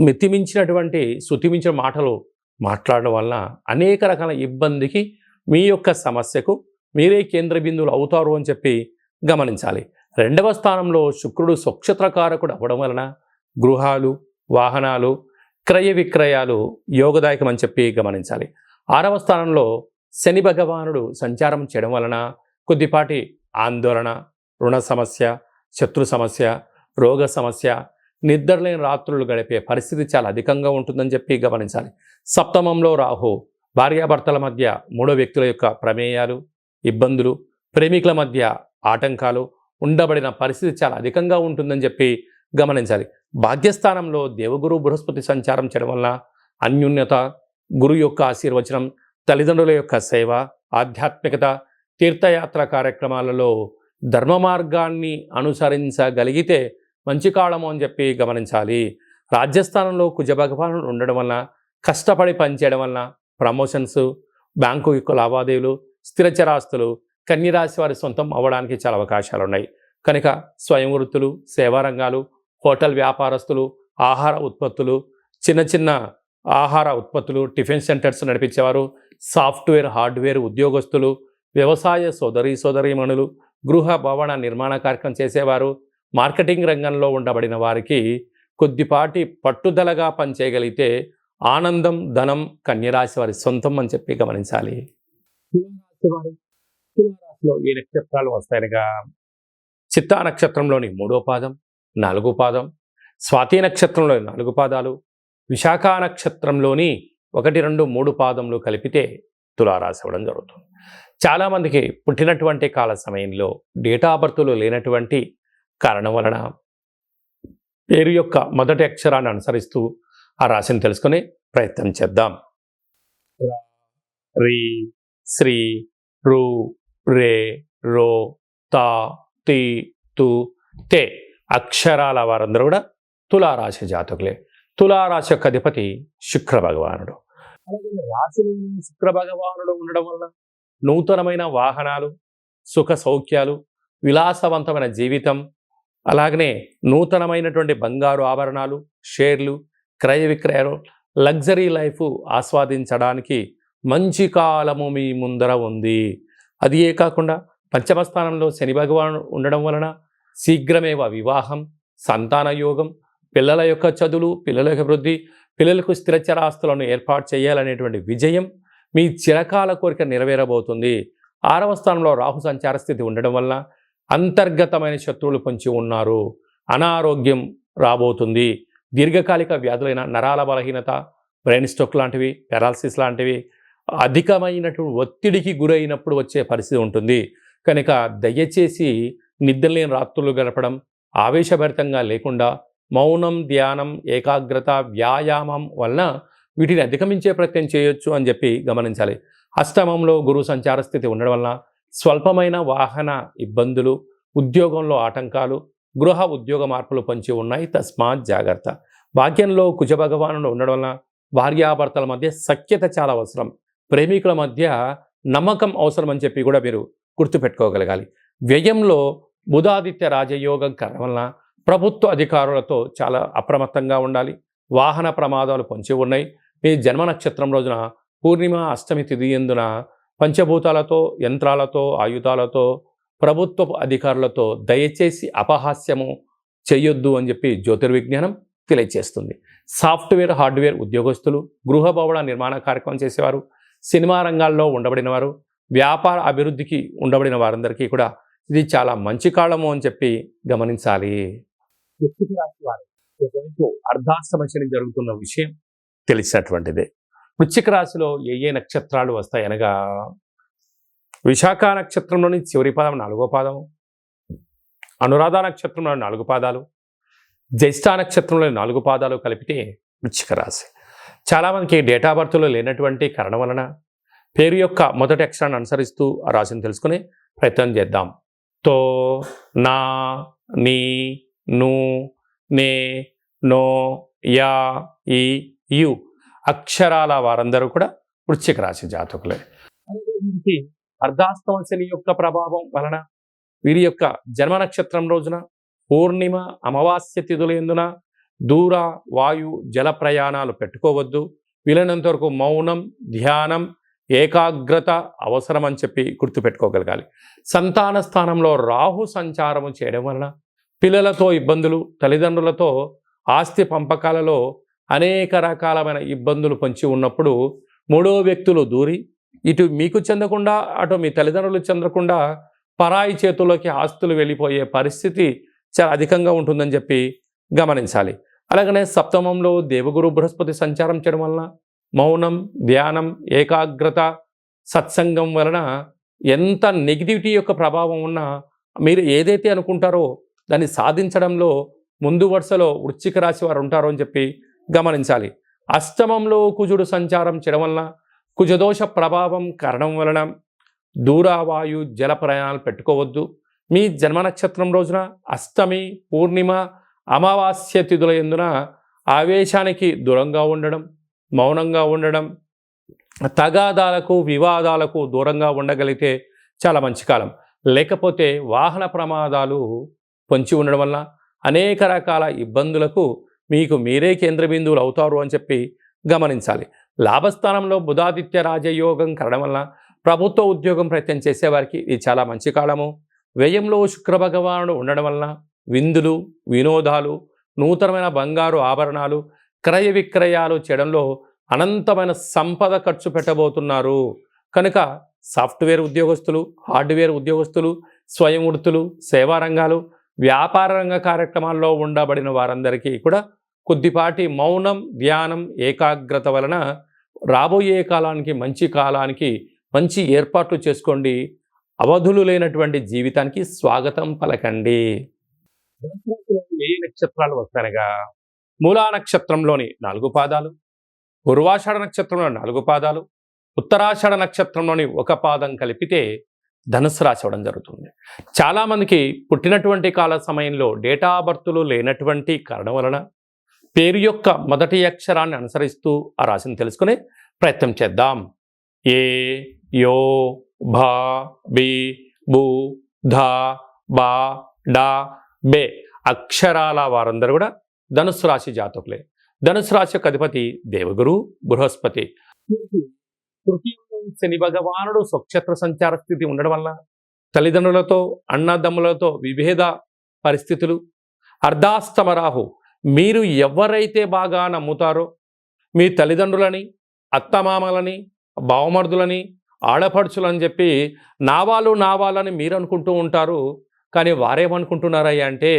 మితిమించినటువంటి శృతిమించిన మాటలు మాట్లాడడం వలన అనేక రకాల ఇబ్బందికి, మీ యొక్క సమస్యకు మీరే కేంద్ర బిందువులు అవుతారు అని చెప్పి గమనించాలి. 2వ స్థానంలో శుక్రుడు స్వక్షత్రకారకుడు అవ్వడం వలన గృహాలు, వాహనాలు, క్రయ విక్రయాలు యోగదాయకం అని చెప్పి గమనించాలి. 6వ స్థానంలో శని భగవానుడు సంచారం చేయడం వలన కొద్దిపాటి ఆందోళన, రుణ సమస్య, శత్రు సమస్య, రోగ సమస్య, నిద్రలేని రాత్రులు గడిపే పరిస్థితి చాలా అధికంగా ఉంటుందని చెప్పి గమనించాలి. సప్తమంలో రాహు భార్యాభర్తల మధ్య, 3 వ్యక్తుల యొక్క ప్రమేయాలు, ఇబ్బందులు, ప్రేమికుల మధ్య ఆటంకాలు ఉండబడిన పరిస్థితి చాలా అధికంగా ఉంటుందని చెప్పి గమనించాలి. భాగ్యస్థానంలో దేవగురు బృహస్పతి సంచారం చేయడం వలన అన్యోన్యత, గురు యొక్క ఆశీర్వచనం, తల్లిదండ్రుల యొక్క సేవ, ఆధ్యాత్మికత, తీర్థయాత్ర కార్యక్రమాలలో ధర్మ మార్గాన్ని అనుసరించగలిగితే మంచి కాలము అని చెప్పి గమనించాలి. రాజ్యస్థానంలో కుజ భగవానుడు ఉండడం వలన కష్టపడి పనిచేయడం వలన ప్రమోషన్స్, బ్యాంకు యొక్క లావాదేవీలు, స్థిరచరాస్తులు కన్యరాశి వారి సొంతం అవ్వడానికి చాలా అవకాశాలు ఉన్నాయి. కనుక స్వయం వృత్తులు, సేవారంగాలు, హోటల్ వ్యాపారస్తులు, ఆహార ఉత్పత్తులు, చిన్న ఆహార ఉత్పత్తులు, టిఫిన్ సెంటర్స్ నడిపించేవారు, సాఫ్ట్వేర్, హార్డ్వేర్ ఉద్యోగస్తులు, వ్యవసాయ సోదరీమణులు, గృహ భవన నిర్మాణ కార్యక్రమం చేసేవారు, మార్కెటింగ్ రంగంలో ఉండబడిన వారికి కొద్దిపాటి పట్టుదలగా పనిచేయగలిగితే ఆనందం, ధనం కన్యరాశి వారి సొంతం అని చెప్పి గమనించాలి. తులారాశిలో ఏ నక్షత్రాలు వస్తాయనగా చిత్తా నక్షత్రంలోని 3వ పాదం, 4వ పాదం, స్వాతి నక్షత్రంలోని 4 పాదాలు, విశాఖ నక్షత్రంలోని 1, 2, 3 పాదములు కలిపితే తులారాశి అవ్వడం జరుగుతుంది. చాలామందికి పుట్టినటువంటి కాల సమయంలో డేటా బర్తులు లేనటువంటి కారణం వలన పేరు యొక్క మొదటి అక్షరాన్ని అనుసరిస్తూ ఆ రాశిని తెలుసుకునే ప్రయత్నం చేద్దాం. రి, శ్రీ, రు, రే, రో, తా, తి, తు, తే అక్షరాల వారందరూ కూడా తులారాశి జాతకులే. తులారాశి యొక్క అధిపతి శుక్ర భగవానుడు. అలాగే రాశిలోని శుక్ర భగవానుడు ఉండడం వల్ల నూతనమైన వాహనాలు, సుఖ సౌఖ్యాలు, విలాసవంతమైన జీవితం, అలాగనే నూతనమైనటువంటి బంగారు ఆభరణాలు, షేర్లు, క్రయ విక్రయాలు, లగ్జరీ లైఫ్ ఆస్వాదించడానికి మంచి కాలము మీ ముందర ఉంది. అది ఏ కాకుండా పంచమ స్థానంలో శని భగవానుడు ఉండడం వలన శీఘ్రమేవ వివాహం, సంతాన యోగం, పిల్లల యొక్క చదువులు, పిల్లల యొక్క వృద్ధి, పిల్లలకు స్థిరచరాస్తులను ఏర్పాటు చేయాలనేటువంటి విజయం, మీ చిరకాల కోరిక నెరవేరబోతుంది. 6వ స్థానంలో రాహు సంచార స్థితి ఉండడం వలన అంతర్గతమైన శత్రువులు పొంచి ఉన్నారు, అనారోగ్యం రాబోతుంది, దీర్ఘకాలిక వ్యాధులైన నరాల బలహీనత, బ్రెయిన్ స్ట్రోక్ లాంటివి, పెరాలసిస్ లాంటివి, అధికమైనటువంటి ఒత్తిడికి గురైనప్పుడు వచ్చే పరిస్థితి ఉంటుంది. కనుక దయచేసి నిద్రలేని రాత్రులు గడపడం, ఆవేశభరితంగా లేకుండా మౌనం, ధ్యానం, ఏకాగ్రత, వ్యాయామం వలన వీటిని అధిగమించే ప్రయత్నం చేయొచ్చు అని చెప్పి గమనించాలి. అష్టమంలో గురు సంచార స్థితి ఉండడం వలన స్వల్పమైన వాహన ఇబ్బందులు, ఉద్యోగంలో ఆటంకాలు, గృహ ఉద్యోగ మార్పులు పొంచి ఉన్నాయి, తస్మాత్ జాగ్రత్త. భాగ్యంలో కుజ భగవానుడు ఉండడం వలన భార్యాభర్తల మధ్య సఖ్యత చాలా అవసరం, ప్రేమికుల మధ్య నమ్మకం అవసరం అని చెప్పి కూడా మీరు గుర్తుపెట్టుకోగలగాలి. వ్యయంలో బుధాదిత్య రాజయోగం కారణం వలన ప్రభుత్వ అధికారులతో చాలా అప్రమత్తంగా ఉండాలి. వాహన ప్రమాదాలు పొంచి ఉన్నాయి. మీ జన్మ నక్షత్రం రోజున పూర్ణిమ, అష్టమి తిథి యందున పంచభూతాలతో, యంత్రాలతో, ఆయుధాలతో, ప్రభుత్వ అధికారులతో దయచేసి అపహాస్యము చేయొద్దు అని చెప్పి జ్యోతిర్విజ్ఞానం తెలియజేస్తుంది. సాఫ్ట్వేర్, హార్డ్వేర్ ఉద్యోగస్తులు, గృహ భవన నిర్మాణ కార్యక్రమం చేసేవారు, సినిమా రంగాల్లో ఉండబడిన వారు, వ్యాపార అభివృద్ధికి ఉండబడిన వారందరికీ కూడా ఇది చాలా మంచి కాలము అని చెప్పి గమనించాలి. వృశ్చిక రాశి వారు అర్ధాష్టమ శని జరుగుతున్న విషయం తెలిసినటువంటిదే. వృశ్చిక రాశిలో ఏ నక్షత్రాలు వస్తాయి అనగా, విశాఖ నక్షత్రంలోని చివరి పాదం 4వ పాదము, అనురాధ నక్షత్రంలో 4 పాదాలు, జ్యేష్ఠ నక్షత్రంలో 4 పాదాలు కలిపితే వృశ్చిక రాశి. చాలామందికి డేటా బర్త్లో లేనటువంటి కారణం వలన పేరు యొక్క మొదటి అక్షరాన్ని అనుసరిస్తూ ఆ రాశిని తెలుసుకునే ప్రయత్నం చేద్దాం. తో, నా, నీ, ను, నే, నో, యా, ఈ, యు అక్షరాల వారందరూ కూడా వృశ్చిక రాశి జాతకులే. వీరికి అర్ధాష్టమ శని యొక్క ప్రభావం వలన వీరి యొక్క జన్మ నక్షత్రం రోజున పూర్ణిమ, అమావాస్య తిథుల యందున దూర, వాయు, జల ప్రయాణాలు పెట్టుకోవద్దు. వీలైనంత వరకు మౌనం, ధ్యానం, ఏకాగ్రత అవసరం అని చెప్పి గుర్తుపెట్టుకోగలగాలి. సంతాన స్థానంలో రాహు సంచారము చేయడం వలన పిల్లలతో ఇబ్బందులు, తల్లిదండ్రులతో ఆస్తి పంపకాలలో అనేక రకాలమైన ఇబ్బందులు పొంచి ఉన్నప్పుడు మూడో వ్యక్తులు దూరి ఇటు మీకు చెందకుండా అటు మీ తల్లిదండ్రులు చెందకుండా పరాయి చేతుల్లోకి ఆస్తులు వెళ్ళిపోయే పరిస్థితి చాలా అధికంగా ఉంటుందని చెప్పి గమనించాలి. అలాగనే సప్తమంలో దేవగురు బృహస్పతి సంచారం చేయడం వలన మౌనం, ధ్యానం, ఏకాగ్రత, సత్సంగం వలన ఎంత నెగిటివిటీ యొక్క ప్రభావం ఉన్నా మీరు ఏదైతే అనుకుంటారో దాన్ని సాధించడంలో ముందు వరుసలో వృశ్చిక రాశి వారు ఉంటారో అని చెప్పి గమనించాలి. అష్టమంలో కుజుడు సంచారం చేయడం వలన కుజదోష ప్రభావం కారణం వలన దూరావాయు, జల ప్రయాణాలు పెట్టుకోవద్దు. మీ జన్మ నక్షత్రం రోజున అష్టమి, పూర్ణిమ, అమావాస్య తిథుల యందున ఆవేశానికి దూరంగా ఉండడం, మౌనంగా ఉండడం, తగాదాలకు, వివాదాలకు దూరంగా ఉండగలిగితే చాలా మంచి కాలం. లేకపోతే వాహన ప్రమాదాలు పొంచి ఉండడం వల్ల అనేక రకాల ఇబ్బందులకు మీకు మీరే కేంద్ర బిందువులు అవుతారు అని చెప్పి గమనించాలి. లాభస్థానంలో బుధాదిత్య రాజయోగం కారణం వల్ల ప్రభుత్వ ఉద్యోగం ప్రయత్నం చేసేవారికి ఇది చాలా మంచి కాలము. వ్యయంలో శుక్ర భగవానుడు ఉండడం వలన విందులు, వినోదాలు, నూతనమైన బంగారు ఆభరణాలు, క్రయ విక్రయాలు చేయడంలో అనంతమైన సంపద ఖర్చు పెట్టబోతున్నారు. కనుక సాఫ్ట్వేర్ ఉద్యోగస్తులు, హార్డ్వేర్ ఉద్యోగస్తులు, స్వయం వృత్తులు, సేవా రంగాలు, వ్యాపార రంగ కార్యక్రమాల్లో ఉండబడిన వారందరికీ కూడా కొద్దిపాటి మౌనం, ధ్యానం, ఏకాగ్రత వలన రాబోయే కాలానికి, మంచి కాలానికి మంచి ఏర్పాట్లు చేసుకోండి. అవధులు లేనటువంటి జీవితానికి స్వాగతం పలకండి. ఏ నక్షత్రాలు వస్తాయనగా, మూలా నక్షత్రంలోని 4 పాదాలు, పూర్వాషాఢ నక్షత్రంలోని 4 పాదాలు, ఉత్తరాషాఢ నక్షత్రంలోని 1 పాదం కలిపితే ధనుసు రాశి అవ్వడం జరుగుతుంది. చాలామందికి పుట్టినటువంటి కాల సమయంలో డేటా బర్త్లు లేనటువంటి కారణం వలన పేరు యొక్క మొదటి అక్షరాన్ని అనుసరిస్తూ ఆ రాశిని తెలుసుకునే ప్రయత్నం చేద్దాం. ఏ, యో, భా, బి, బు, ధ, బా, డా, బే అక్షరాల వారందరూ కూడా ధనుసు రాశి జాతకులే. ధనుసు రాశి యొక్క అధిపతి దేవగురు బృహస్పతి. తృతీయంలో శని భగవానుడు స్వక్షేత్ర సంచార స్థితి ఉండడం వల్ల తల్లిదండ్రులతో, అన్నదమ్ములతో విభేద పరిస్థితులు, అర్ధాష్టమ రాహు మీరు ఎవరైతే బాగా నమ్ముతారో మీ తల్లిదండ్రులని, అత్తమామలని, బావమర్దులని, ఆడపడుచులని చెప్పి నా వాళ్ళని మీరు అనుకుంటూ ఉంటారు. కానీ వారేమనుకుంటున్నారయ్యా అంటే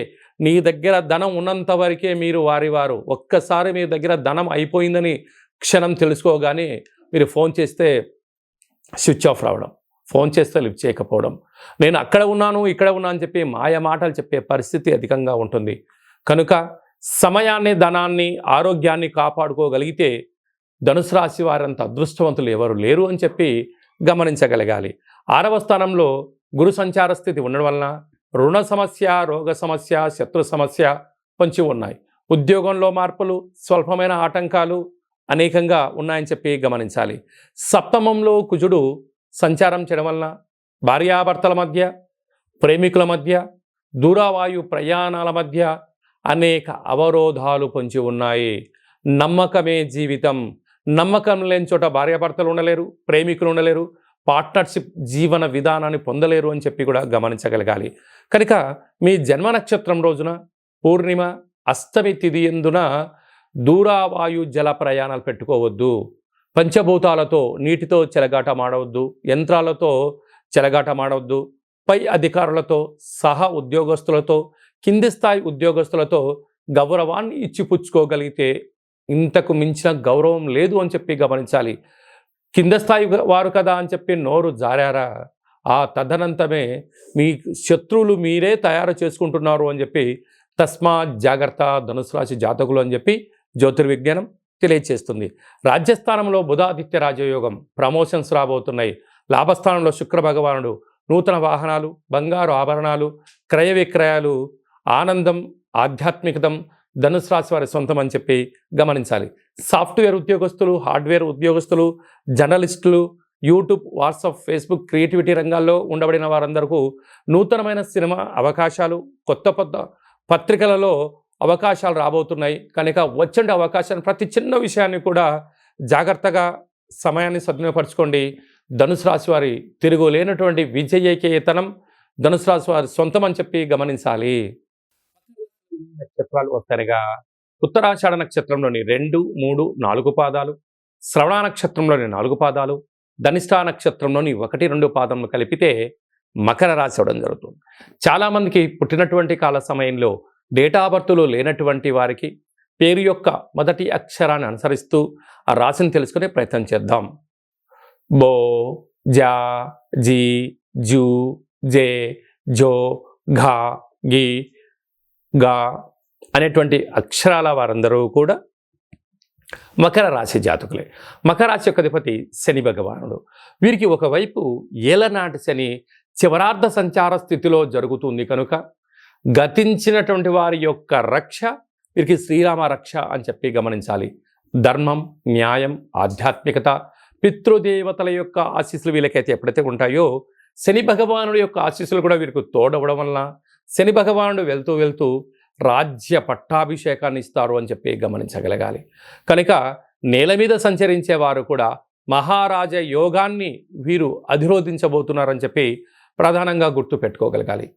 నీ దగ్గర ధనం ఉన్నంత వరకే మీరు వారు ఒక్కసారి మీ దగ్గర ధనం అయిపోయిందని క్షణం తెలుసుకోగానే మీరు ఫోన్ చేస్తే స్విచ్ ఆఫ్ రావడం, ఫోన్ చేస్తే లిఫ్ట్ చేయకపోవడం, నేను అక్కడ ఉన్నాను ఇక్కడ ఉన్నాను అని చెప్పి మాయ మాటలు చెప్పే పరిస్థితి అధికంగా ఉంటుంది. కనుక సమయాన్ని, ధనాన్ని, ఆరోగ్యాన్ని కాపాడుకోగలిగితే ధనుసు రాశి వారంత అదృష్టవంతులు ఎవరు లేరు అని చెప్పి గమనించగలగాలి. 6వ స్థానంలో గురు సంచార స్థితి ఉండడం వలన రుణ సమస్య, రోగ సమస్య, శత్రు సమస్య పొంచి ఉన్నాయి. ఉద్యోగంలో మార్పులు, స్వల్పమైన ఆటంకాలు అనేకంగా ఉన్నాయని చెప్పి గమనించాలి. సప్తమంలో కుజుడు సంచారం చేయడం వలన భార్యాభర్తల మధ్య, ప్రేమికుల మధ్య, దూరవాయు ప్రయాణాల మధ్య అనేక అవరోధాలు పొంచి ఉన్నాయి. నమ్మకమే జీవితం. నమ్మకం లేని చోట భార్యాభర్తలు ఉండలేరు, ప్రేమికులు ఉండలేరు, పార్ట్నర్షిప్ జీవన విధానాన్ని పొందలేరు అని చెప్పి కూడా గమనించగలగాలి. కనుక మీ జన్మ నక్షత్రం రోజున పూర్ణిమ, అష్టమి తిథి యందున దూరవాయు జల ప్రయాణాలు పెట్టుకోవద్దు. పంచభూతాలతో, నీటితో చెలగాటమాడవద్దు, యంత్రాలతో చెలగాటమాడవద్దు, పై అధికారులతో, సహా ఉద్యోగస్తులతో, కింది స్థాయి ఉద్యోగస్తులతో గౌరవాన్ని ఇచ్చిపుచ్చుకోగలిగితే ఇంతకు మించిన గౌరవం లేదు అని చెప్పి గమనించాలి. కింద స్థాయి వారు కదా అని చెప్పి నోరు జారారా, ఆ తదనంతమే మీ శత్రువులు మీరే తయారు చేసుకుంటున్నారు అని చెప్పి తస్మాత్ జాగ్రత్త ధనుసు రాశి జాతకులు అని చెప్పి జ్యోతిర్విజ్ఞానం తెలియచేస్తుంది. రాజ్యస్థానంలో బుధాదిత్య రాజయోగం, ప్రమోషన్స్ రాబోతున్నాయి. లాభస్థానంలో శుక్ర భగవానుడు, నూతన వాహనాలు, బంగారు ఆభరణాలు, క్రయ విక్రయాలు, ఆనందం, ఆధ్యాత్మికతం ధనుసు రాశి వారి సొంతం అని చెప్పి గమనించాలి. సాఫ్ట్వేర్ ఉద్యోగస్తులు, హార్డ్వేర్ ఉద్యోగస్తులు, జర్నలిస్టులు, యూట్యూబ్, వాట్సాప్, ఫేస్బుక్, క్రియేటివిటీ రంగాల్లో ఉండబడిన వారందరికీ నూతనమైన సినిమా అవకాశాలు, కొత్త పత్రికలలో అవకాశాలు రాబోతున్నాయి. కనుక వచ్చే అవకాశాన్ని, ప్రతి చిన్న విషయాన్ని కూడా జాగ్రత్తగా సమయాన్ని సద్వినియోగపరచుకోండి. ధనుసు రాశి వారి తిరుగులేనటువంటి విజయకేతనం ధనుసు రాశి వారి సొంతం అని చెప్పి గమనించాలి. నక్షత్రాలు వస్తారుగా ఉత్తరాషాఢ నక్షత్రంలోని 2, 3, 4 పాదాలు, శ్రవణ నక్షత్రంలోని 4 పాదాలు, ధనిష్ఠా నక్షత్రంలోని 1, 2 పాదములు కలిపితే మకర రాశి అవడం జరుగుతుంది. చాలామందికి పుట్టినటువంటి కాల సమయంలో డేటా బర్తులు లేనటువంటి వారికి పేరు యొక్క మొదటి అక్షరాన్ని అనుసరిస్తూ ఆ రాశిని తెలుసుకునే ప్రయత్నం చేద్దాం. బో, జా, జీ, జూ, జే, జో, ఘా, గి, గా అనేటువంటి అక్షరాల వారందరూ కూడా మకర రాశి జాతకులే. మకర రాశి యొక్క అధిపతి శని భగవానుడు. వీరికి ఒకవైపు ఏలనాటి శని చివరార్ధ సంచార స్థితిలో జరుగుతుంది కనుక గతించినటువంటి వారి యొక్క రక్ష వీరికి శ్రీరామ రక్ష అని చెప్పి గమనించాలి. ధర్మం, న్యాయం, ఆధ్యాత్మికత, పితృదేవతల యొక్క ఆశీస్సులు వీళ్ళకైతే ఎప్పుడైతే ఉంటాయో శని భగవానుడి యొక్క ఆశీస్సులు కూడా వీరికి తోడవడం వలన శని భగవానుడు వెళ్తూ వెళ్తూ రాజ్య పట్టాభిషేకాన్ని ఇస్తారు అని చెప్పి గమనించగలగాలి. కనుక నేల మీద సంచరించే వారు కూడా మహారాజ యోగాన్ని వీరు అధిరోధించబోతున్నారని చెప్పి ప్రధానంగా గుర్తు పెట్టుకోగలగాలి.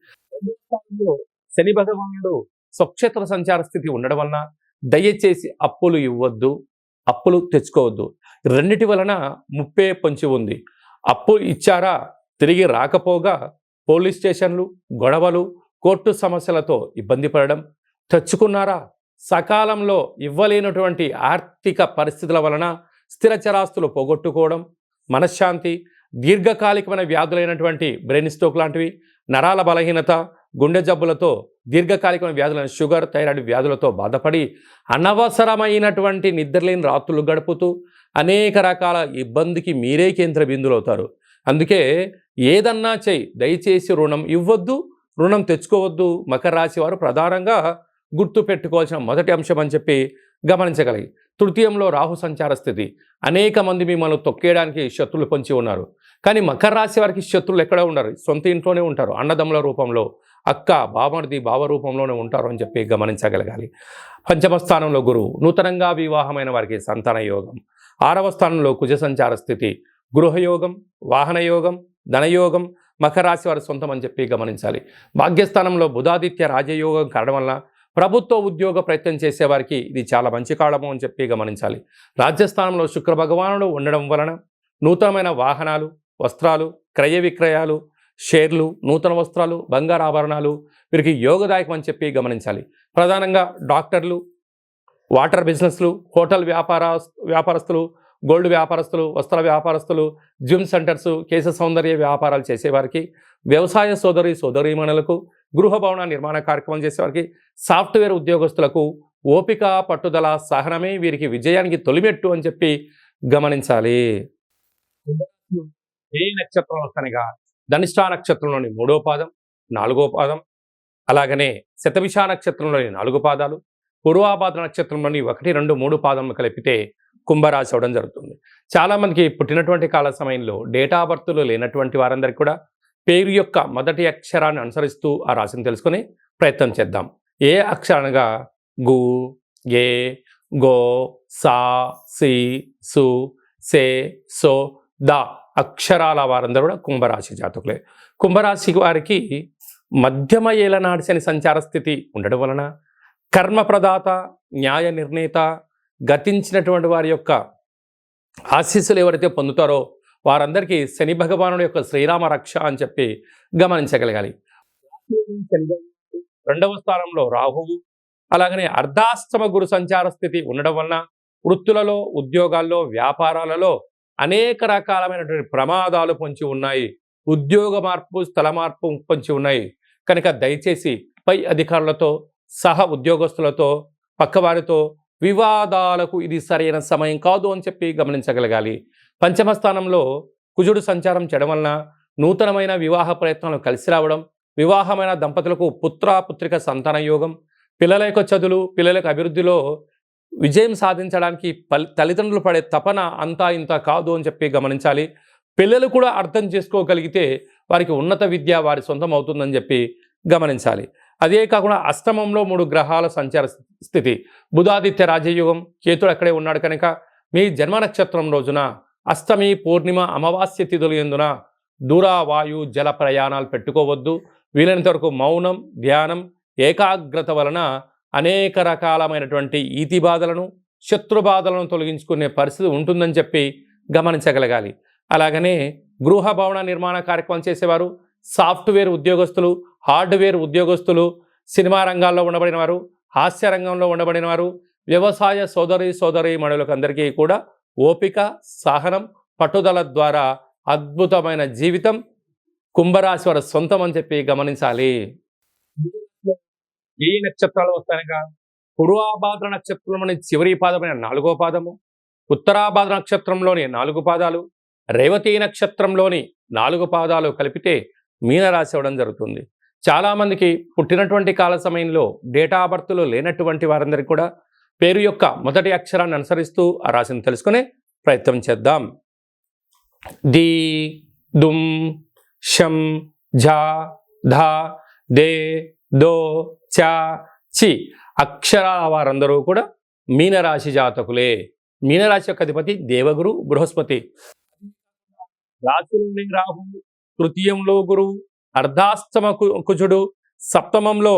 శని భగవానుడు స్వక్షేత్ర సంచార స్థితి ఉండడం వలన దయచేసి అప్పులు ఇవ్వద్దు, అప్పులు తెచ్చుకోవద్దు. రెండిటి వలన ముప్పే పొంచి ఉంది. అప్పు ఇచ్చారా, తిరిగి రాకపోగా పోలీస్ స్టేషన్లు, గొడవలు, కోర్టు సమస్యలతో ఇబ్బంది పడడం, తెచ్చుకున్నారా సకాలంలో ఇవ్వలేనటువంటి ఆర్థిక పరిస్థితుల వలన స్థిరచరాస్తులు పోగొట్టుకోవడం, మనశ్శాంతి, దీర్ఘకాలికమైన వ్యాధులైనటువంటి బ్రెయిన్ స్ట్రోక్ లాంటివి, నరాల బలహీనత, గుండె జబ్బులతో, దీర్ఘకాలికమైన వ్యాధులైన షుగర్, థైరాయిడ్ వ్యాధులతో బాధపడి అనవసరమైనటువంటి నిద్రలేని రాత్రులు గడుపుతూ అనేక రకాల ఇబ్బందికి మీరే కేంద్ర బిందువులు అవుతారు. అందుకే ఏదన్నా చెయ్యి, దయచేసి రుణం ఇవ్వద్దు, రుణం తెచ్చుకోవద్దు. మకర రాశి వారు ప్రధానంగా గుర్తు పెట్టుకోవాల్సిన మొదటి అంశం అని చెప్పి గమనించగలిగి. తృతీయంలో రాహు సంచార స్థితి. అనేక మంది మిమ్మల్ని తొక్కేయడానికి శత్రువులు పొంచి ఉన్నారు. కానీ మకర రాశి వారికి శత్రువులు ఎక్కడ ఉండరు, సొంత ఇంట్లోనే ఉంటారు. అన్నదమ్ముల రూపంలో, అక్క, బామర్ది, బావ రూపంలోనే ఉంటారు అని చెప్పి గమనించగలగాలి. పంచమ స్థానంలో గురువు. నూతనంగా వివాహమైన వారికి సంతాన యోగం. 6వ స్థానంలో కుజ సంచార స్థితి. గృహయోగం, వాహనయోగం, ధనయోగం మకర రాశి వారి సొంతం అని చెప్పి గమనించాలి. భాగ్యస్థానంలో బుధాదిత్య రాజయోగం కావడం వల్ల ప్రభుత్వ ఉద్యోగ ప్రయత్నం చేసేవారికి ఇది చాలా మంచి కాలము అని చెప్పి గమనించాలి. రాజ్యస్థానంలో శుక్ర భగవానుడు ఉండడం వలన నూతనమైన వాహనాలు, వస్త్రాలు, క్రయ విక్రయాలు, షేర్లు, నూతన వస్త్రాలు, బంగారు ఆభరణాలు వీరికి యోగదాయకం అని చెప్పి గమనించాలి. ప్రధానంగా డాక్టర్లు, వాటర్ బిజినెస్లు, హోటల్ వ్యాపారస్తులు, గోల్డ్ వ్యాపారస్తులు, వస్త్ర వ్యాపారస్తులు, జిమ్ సెంటర్స్, కేశ సౌందర్య వ్యాపారాలు చేసేవారికి, వ్యవసాయ సోదరీమణులకు, గృహ భవన నిర్మాణ కార్యక్రమం చేసేవారికి, సాఫ్ట్వేర్ ఉద్యోగస్తులకు ఓపిక, పట్టుదల, సహనమే వీరికి విజయానికి తొలిమెట్టు అని చెప్పి గమనించాలి. ఏ నక్షత్రం వస్తానిగా ధనిష్ఠా నక్షత్రంలోని 3వ పాదం, 4వ పాదం, అలాగనే శతభిష నక్షత్రంలోని 4 పాదాలు, పూర్వాభాద్ర నక్షత్రంలోని 1, 2, 3 పాదములు కలిపితే కుంభరాశి అవడం జరుగుతుంది. చాలామందికి పుట్టినటువంటి కాల సమయంలో డేటా బర్త్లు లేనటువంటి వారందరికీ కూడా పేరు యొక్క మొదటి అక్షరాన్ని అనుసరిస్తూ ఆ రాశిని తెలుసుకుని ప్రయత్నం చేద్దాం. ఏ అక్షరాలుగా గు, గే, గో, సా, సి, సు, సే, సో, ద అక్షరాల వారందరూ కూడా కుంభరాశి జాతకులే. కుంభరాశి వారికి మధ్యమ ఏలనాటి శని సంచార స్థితి ఉండడం వలన కర్మప్రదాత, న్యాయ నిర్ణేత, గతించినటువంటి వారి యొక్క ఆశీస్సులు ఎవరైతే పొందుతారో వారందరికీ శని భగవానుడి యొక్క శ్రీరామ రక్ష అని చెప్పి గమనించగలగాలి. 2వ స్థానంలో రాహువు, అలాగనే అర్ధాష్టమ గురు సంచార స్థితి ఉండడం వలన వృత్తులలో, ఉద్యోగాల్లో, వ్యాపారాలలో అనేక రకాలమైనటువంటి ప్రమాదాలు పొంచి ఉన్నాయి. ఉద్యోగ మార్పు, స్థల మార్పు పొంచి ఉన్నాయి. కనుక దయచేసి పై అధికారులతో, సహ ఉద్యోగస్తులతో, పక్కవారితో వివాదాలకు ఇది సరైన సమయం కాదు అని చెప్పి గమనించగలగాలి. పంచమ స్థానంలో కుజుడు సంచారం చేయడం వలన నూతనమైన వివాహ ప్రయత్నాలు కలిసి రావడం, వివాహమైన దంపతులకు పుత్రిక సంతాన యోగం, పిల్లల యొక్క చదువులు, పిల్లల యొక్క అభివృద్ధిలో విజయం సాధించడానికి తల్లిదండ్రులు పడే తపన అంతా ఇంత కాదు అని చెప్పి గమనించాలి. పిల్లలు కూడా అర్థం చేసుకోగలిగితే వారికి ఉన్నత విద్య వారి సొంతం అవుతుందని చెప్పి గమనించాలి. అదే కాకుండా అష్టమంలో 3 గ్రహాల సంచార స్థితి, బుధాదిత్య రాజయోగం, కేతుడు అక్కడే ఉన్నాడు కనుక మీ జన్మ నక్షత్రం రోజున అష్టమి, పూర్ణిమ, అమావాస్య తిథులు ఎందున దూర, వాయు, జల ప్రయాణాలు పెట్టుకోవద్దు. వీలైనంత వరకు మౌనం, ధ్యానం, ఏకాగ్రత వలన అనేక రకాలమైనటువంటి ఈతి బాధలను, శత్రు బాధలను తొలగించుకునే పరిస్థితి ఉంటుందని చెప్పి గమనించగలగాలి. అలాగనే గృహ భవన నిర్మాణ కార్యక్రమం చేసేవారు, సాఫ్ట్వేర్ ఉద్యోగస్తులు, హార్డ్వేర్ ఉద్యోగస్తులు, సినిమా రంగాల్లో ఉండబడిన వారు, హాస్య రంగంలో ఉండబడిన వారు, వ్యవసాయ సోదరీమణులకు అందరికీ కూడా ఓపిక, సహనం, పట్టుదల ద్వారా అద్భుతమైన జీవితం కుంభరాశి వారి సొంతం అని చెప్పి గమనించాలి. ఏ నక్షత్రాలు వస్తాయనగా పూర్వాభాద్ర నక్షత్రంలోని చివరి పాదమైన 4వ పాదము, ఉత్తరాభాద్ర నక్షత్రంలోని 4 పాదాలు, రేవతి నక్షత్రంలోని 4 పాదాలు కలిపితే మీనరాశి అవ్వడం జరుగుతుంది. చాలామందికి పుట్టినటువంటి కాల సమయంలో డేటా బర్త్లు లేనటువంటి వారందరికీ కూడా పేరు యొక్క మొదటి అక్షరాన్ని అనుసరిస్తూ ఆ రాశిని తెలుసుకునే ప్రయత్నం చేద్దాం. డి, దుమ్, షం, ఝ, ధ, దే, దో, చ, చి అక్షరాల వారందరూ కూడా మీనరాశి జాతకులే. మీనరాశి యొక్క అధిపతి దేవగురు బృహస్పతి. రాశిలోని రాహు, తృతీయంలో గురువు, అర్ధాష్టమ కుజుడు, సప్తమంలో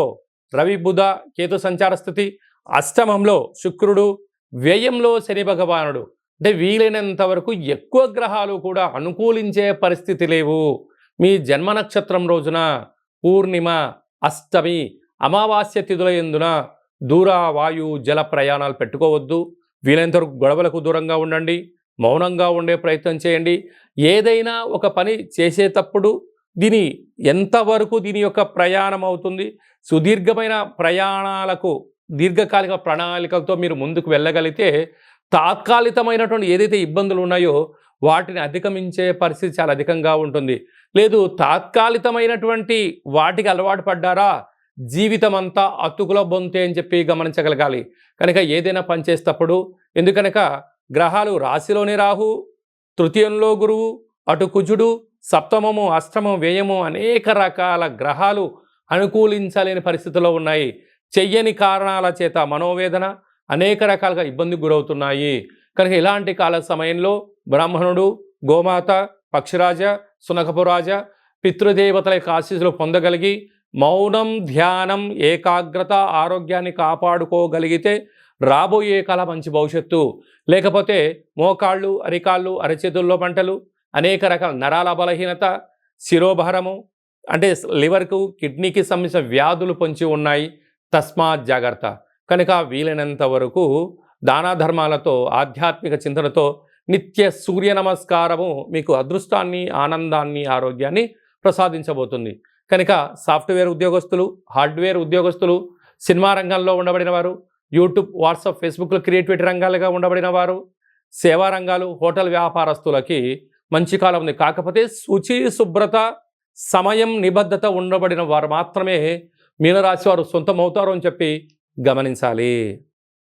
రవి, బుధ, కేతు సంచార స్థితి, అష్టమంలో శుక్రుడు, వ్యయంలో శని భగవానుడు. అంటే వీలైనంత వరకు ఎక్కువ గ్రహాలు కూడా అనుకూలించే పరిస్థితి లేవు. మీ జన్మ నక్షత్రం రోజున పూర్ణిమ, అష్టమి, అమావాస్య తిథుల యందున దూర, వాయు, జల ప్రయాణాలు పెట్టుకోవద్దు. వీలైనంత వరకు గొడవలకు దూరంగా ఉండండి. మౌనంగా ఉండే ప్రయత్నం చేయండి. ఏదైనా ఒక పని చేసేటప్పుడు ఎంతవరకు దీని యొక్క ప్రయాణం అవుతుంది, సుదీర్ఘమైన ప్రయాణాలకు దీర్ఘకాలిక ప్రణాళికలతో మీరు ముందుకు వెళ్ళగలిగితే తాత్కాలికమైనటువంటి ఏదైతే ఇబ్బందులు ఉన్నాయో వాటిని అధిగమించే పరిస్థితి చాలా అధికంగా ఉంటుంది. లేదు తాత్కాలికమైనటువంటి వాటికి అలవాటు పడ్డారా జీవితం అంతా అతుకుల బొంతే అని చెప్పి గమనించగలగాలి. కనుక ఏదైనా పని చేసేటప్పుడు ఎందుకనక గ్రహాలు రాశిలోని రాహు, తృతీయంలో గురువు, అటు కుజుడు, సప్తమము, అష్టమం, వ్యయము అనేక రకాల గ్రహాలు అనుకూలించలేని పరిస్థితుల్లో ఉన్నాయి. చెయ్యని కారణాల చేత మనోవేదన అనేక రకాలుగా ఇబ్బందికి గురవుతున్నాయి. కనుక ఇలాంటి కాల సమయంలో బ్రాహ్మణుడు, గోమాత, పక్షిరాజ, సునకపురాజ, పితృదేవతల యొక్క ఆశీస్సులు పొందగలిగి మౌనం, ధ్యానం, ఏకాగ్రత, ఆరోగ్యాన్ని కాపాడుకోగలిగితే రాబోయే కాల మంచి భవిష్యత్తు. లేకపోతే మోకాళ్ళు, అరికాళ్ళు, అరచేతుల్లో పంటలు, అనేక రకాల నరాల బలహీనత, శిరోభారము, అంటే లివర్కు కిడ్నీకి సంబంధించిన వ్యాధులు పొంచి ఉన్నాయి. తస్మాత్ జాగ్రత్త. కనుక వీలైనంత వరకు దాన ధర్మాలతో ఆధ్యాత్మిక చింతనతో నిత్య సూర్య నమస్కారము మీకు అదృష్టాన్ని, ఆనందాన్ని, ఆరోగ్యాన్ని ప్రసాదించబోతుంది. కనుక సాఫ్ట్వేర్ ఉద్యోగస్తులు, హార్డ్వేర్ ఉద్యోగస్తులు, సినిమా రంగంలో ఉండబడిన వారు, యూట్యూబ్, వాట్సాప్, ఫేస్బుక్లో క్రియేటివిటీ రంగాలుగా ఉండబడిన వారు, సేవా రంగాలు, హోటల్ వ్యాపారస్తులకి మంచి కాలం ఉంది. కాకపోతే శుచి, శుభ్రత, సమయం, నిబద్ధత ఉండబడిన వారు మాత్రమే మీనరాశి వారు సొంతం అవుతారు అని చెప్పి గమనించాలి.